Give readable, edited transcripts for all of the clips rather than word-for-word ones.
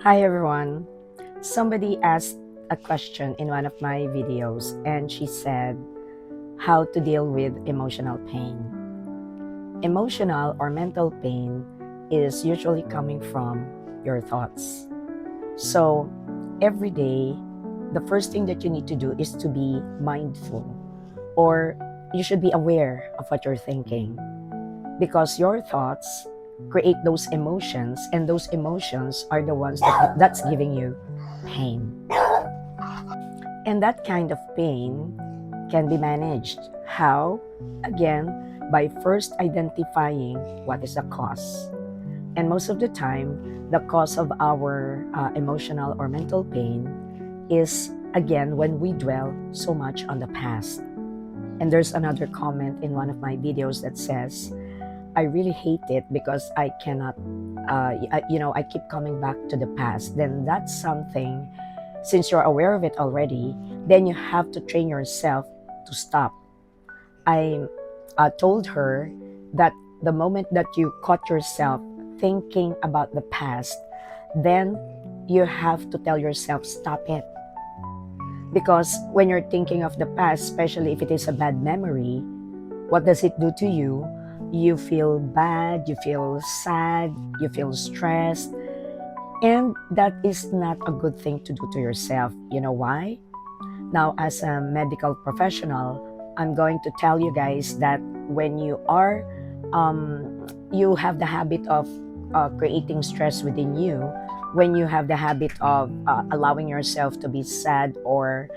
Hi everyone. Somebody asked a question in one of my videos and she said how to deal with emotional pain. Emotional or mental pain is usually coming from your thoughts. So every day, the first thing that you need to do is to be mindful, or you should be aware of what you're thinking, because your thoughts create those emotions, and those emotions are the ones that's giving you pain. And that kind of pain can be managed. How? Again, by first identifying what is the cause. And most of the time, the cause of our emotional or mental pain is, again, when we dwell so much on the past. And there's another comment in one of my videos that says, I really hate it because I cannot, I keep coming back to the past. Then that's something, since you're aware of it already, then you have to train yourself to stop. I told her that the moment that you caught yourself thinking about the past, then you have to tell yourself, stop it. Because when you're thinking of the past, especially if it is a bad memory, what does it do to you? You feel bad, you feel sad, you feel stressed, and that is not a good thing to do to yourself. You know why? Now, as a medical professional, I'm going to tell you guys that when you have the habit of creating stress within you, when you have the habit of allowing yourself to be sad or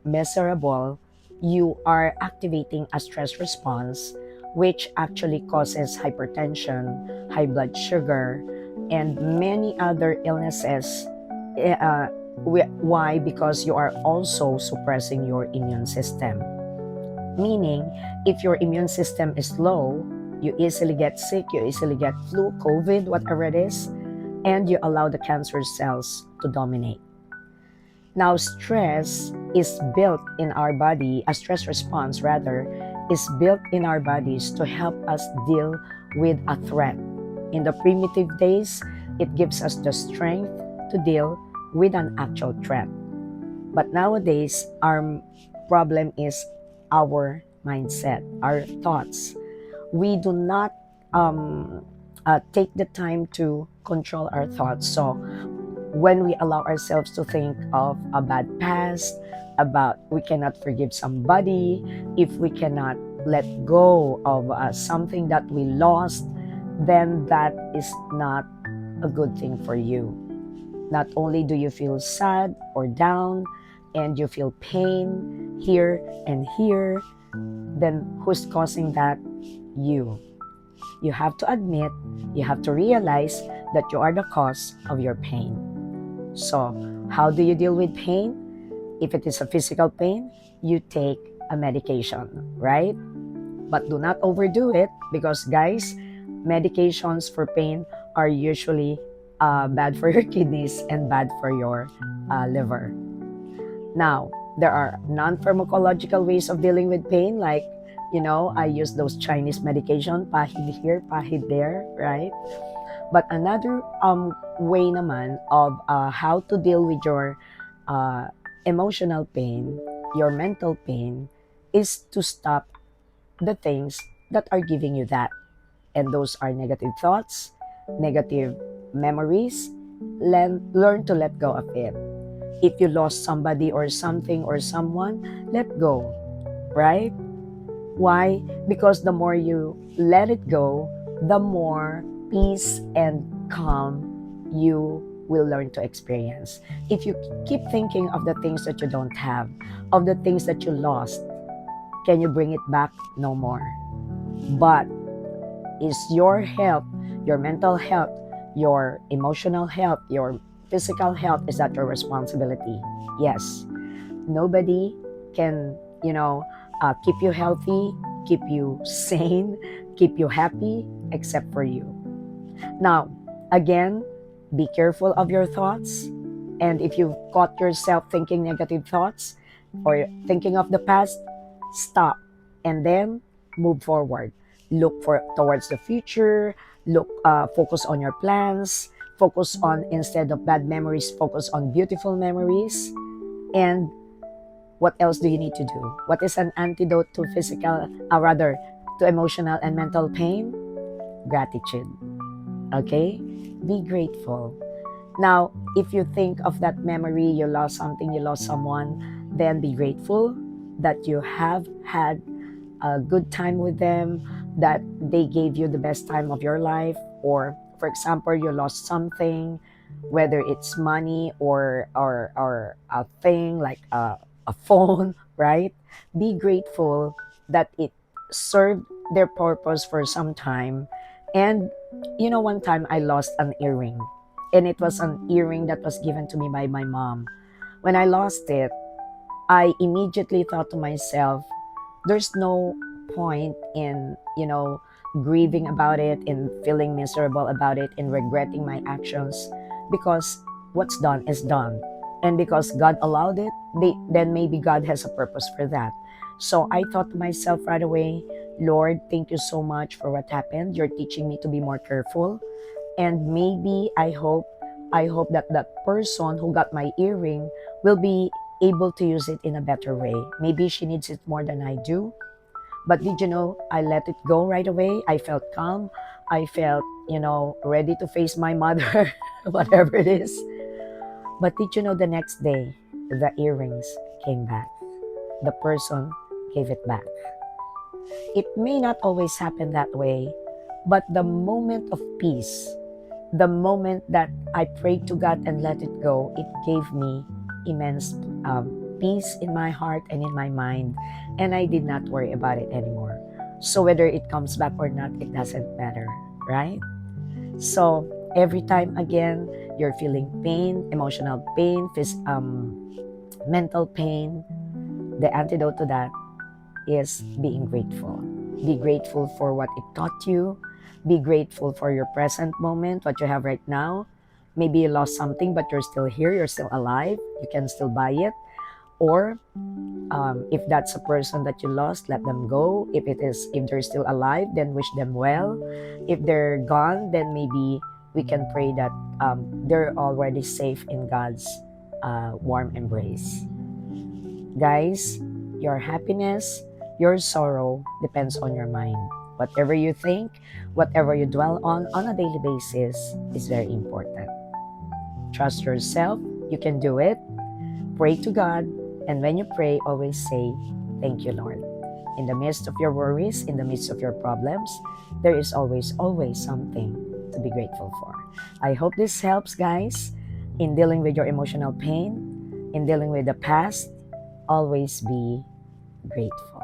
miserable, you are activating a stress response, which actually causes hypertension, high blood sugar, and many other illnesses. Uh, why? Because you are also suppressing your immune system. Meaning, if your immune system is low, you easily get sick, you easily get flu, COVID, whatever it is, and you allow the cancer cells to dominate. Now, stress is built in our body, a stress response rather, is built in our bodies to help us deal with a threat. In the primitive days, it gives us the strength to deal with an actual threat. But nowadays, our problem is our mindset, our thoughts. We do not take the time to control our thoughts. So when we allow ourselves to think of a bad past, about we cannot forgive somebody, if we cannot let go of something that we lost, then that is not a good thing for you. Not only do you feel sad or down and you feel pain here and here, then who's causing that? You. You have to admit, you have to realize that you are the cause of your pain. So, how do you deal with pain? If it is a physical pain, you take a medication, right? But do not overdo it, because guys, medications for pain are usually bad for your kidneys and bad for your liver. Now, there are non-pharmacological ways of dealing with pain, like, I use those Chinese medication, pahid here, pahid there, right? But another way naman of how to deal with your uh, emotional pain, your mental pain, is to stop the things that are giving you that. And those are negative thoughts, negative memories. Learn to let go of it. If you lost somebody or something or someone, let go, right? Why? Because the more you let it go, the more peace and calm you will learn to experience. If you keep thinking of the things that you don't have, of the things that you lost, can you bring it back? No more. But is your health, your mental health, your emotional health, your physical health, is that your responsibility? Yes. Nobody can, keep you healthy, keep you sane, keep you happy, except for you. Now, again, be careful of your thoughts. And if you've caught yourself thinking negative thoughts or thinking of the past, stop and then move forward. Look towards the future. Focus on your plans. Focus on, instead of bad memories, focus on beautiful memories. And what else do you need to do? What is an antidote to physical, rather, to emotional and mental pain? Gratitude. Okay? Be grateful. Now, if you think of that memory, you lost something, you lost someone, then be grateful that you have had a good time with them, that they gave you the best time of your life. Or, for example, you lost something, whether it's money or a thing like a phone, right? Be grateful that it served their purpose for some time. And one time I lost an earring, and it was an earring that was given to me by my mom. When I lost it, I immediately thought to myself, there's no point in, grieving about it and feeling miserable about it and regretting my actions, because what's done is done. And because God allowed it, then maybe God has a purpose for that. So I thought to myself right away, Lord, thank you so much for what happened. You're teaching me to be more careful. And maybe I hope that that person who got my earring will be able to use it in a better way. Maybe she needs it more than I do. But did you know, I let it go right away. I felt calm. I felt, ready to face my mother, whatever it is. But did you know, the next day, the earrings came back. The person gave it back. It may not always happen that way, but the moment of peace, the moment that I prayed to God and let it go, it gave me immense peace in my heart and in my mind, and I did not worry about it anymore. So whether it comes back or not, it doesn't matter, right? So every time again you're feeling pain, emotional pain, mental pain, the antidote to that is being grateful. Be grateful for what it taught you. Be grateful for your present moment, what you have right now. Maybe you lost something, but you're still here, you're still alive, you can still buy it. Or if that's a person that you lost, let them go. If they're still alive, then wish them well. If they're gone, then maybe we can pray that they're already safe in God's warm embrace. Guys, your happiness, your sorrow depends on your mind. Whatever you think, whatever you dwell on a daily basis is very important. Trust yourself, you can do it. Pray to God, and when you pray, always say, "Thank you, Lord." In the midst of your worries, in the midst of your problems, there is always something to be grateful for. I hope this helps, guys, in dealing with your emotional pain, in dealing with the past. Always be grateful.